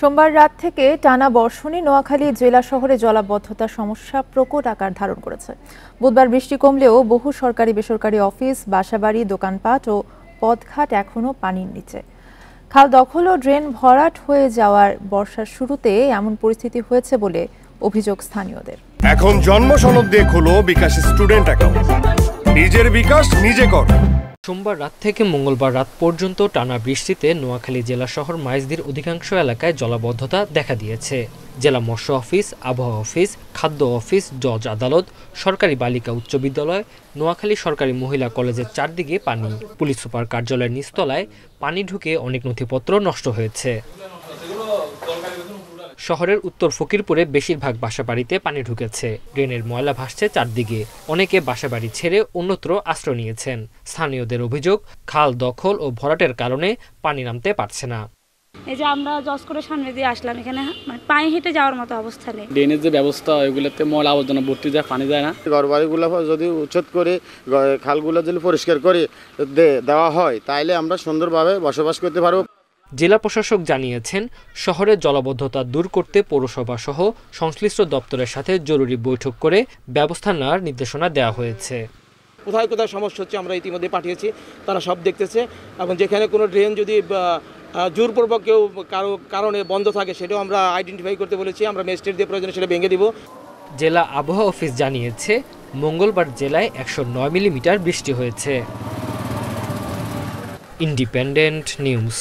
সোমবার রাত থেকে টানা বর্ষণে নোয়াখালী জেলা শহরে জলাবদ্ধতার সমস্যা প্রকট আকার ধারণ করেছে। বুধবার বৃষ্টি কমলেও বহু সরকারি বেসরকারি অফিস, বাসাবাড়ি, দোকানপাট ও পথঘাট এখনও পানির নিচে। খাল দখল ও ড্রেন ভরাট হয়ে যাওয়ার বর্ষার শুরুতে এমন পরিস্থিতি হয়েছে বলে অভিযোগ স্থানীয়দের। এখন জন্ম সনদ দিয়ে খোলো বিকাশ স্টুডেন্ট অ্যাকাউন্ট, নিজের বিকাশ নিজে কর। সোমবার রাত থেকে মঙ্গলবার রাত পর্যন্ত টানা বৃষ্টিতে নোয়াখালী জেলা শহর মাইজদীর অধিকাংশ এলাকায় জলাবদ্ধতা দেখা দিয়েছে। জেলা মৎস্য অফিস, আবহাওয়া অফিস, খাদ্য অফিস, জজ আদালত, সরকারি বালিকা উচ্চ বিদ্যালয়, নোয়াখালী সরকারি মহিলা কলেজের চারদিকে পানি। পুলিশ সুপার কার্যালয়ের নিচতলায় পানি ঢুকে অনেক নথিপত্র নষ্ট হয়েছে। শহরের উত্তর ফকিরপুরে বেশিরভাগ বাসাবাড়িতে পানি ঢুকেছে। ড্রেনের ময়লা ভাসছে চারদিকে। অনেকে বাসাবাড়ি ছেড়ে অন্যত্র আশ্রয় নিয়েছেন। স্থানীয়দের অভিযোগ, খাল দখল ও ভরাটের কারণে পানি নামতে পারছে না। এই যে আমরা জজ করে সামনে দিয়ে আসলাম, এখানে মানে পানি হেঁটে যাওয়ার মতো অবস্থা নেই। ড্রেনের যে ব্যবস্থা ওইগুলোতে ময়লা আবর্জনা ভর্তি যায়, পানি যায় না। ঘরবাড়িগুলো যদি উচ্ছেদ করে খালগুলো যদি পরিষ্কার করে দেওয়া হয় তাহলে আমরা সুন্দরভাবে বসবাস করতে পারব। জেলা প্রশাসক জানিয়েছেন, শহরের জলাবদ্ধতা দূর করতে পৌরসভা সহ সংশ্লিষ্ট দপ্তরের সাথে জরুরি বৈঠক করে ব্যবস্থা নেওয়ার নির্দেশনা দেওয়া হয়েছে। কোথায় কোথায় সমস্যা হচ্ছে আমরা ইতিমধ্যে পাঠিয়েছি, তারা সব দেখতেছে। এবং যেখানে কোনো ড্রেন যদি জোরপূর্বক কেউ কারো কারণে বন্ধ থাকে সেটাও আমরা আইডেন্টিফাই করতে বলেছি। আমরা ম্যাজিস্ট্রেট দিয়ে প্রয়োজনে সেটা ভেঙে দিব। জেলা আবহাওয়া অফিস জানিয়েছে, মঙ্গলবার জেলায় 109 মিলিমিটার বৃষ্টি হয়েছে। Independent news.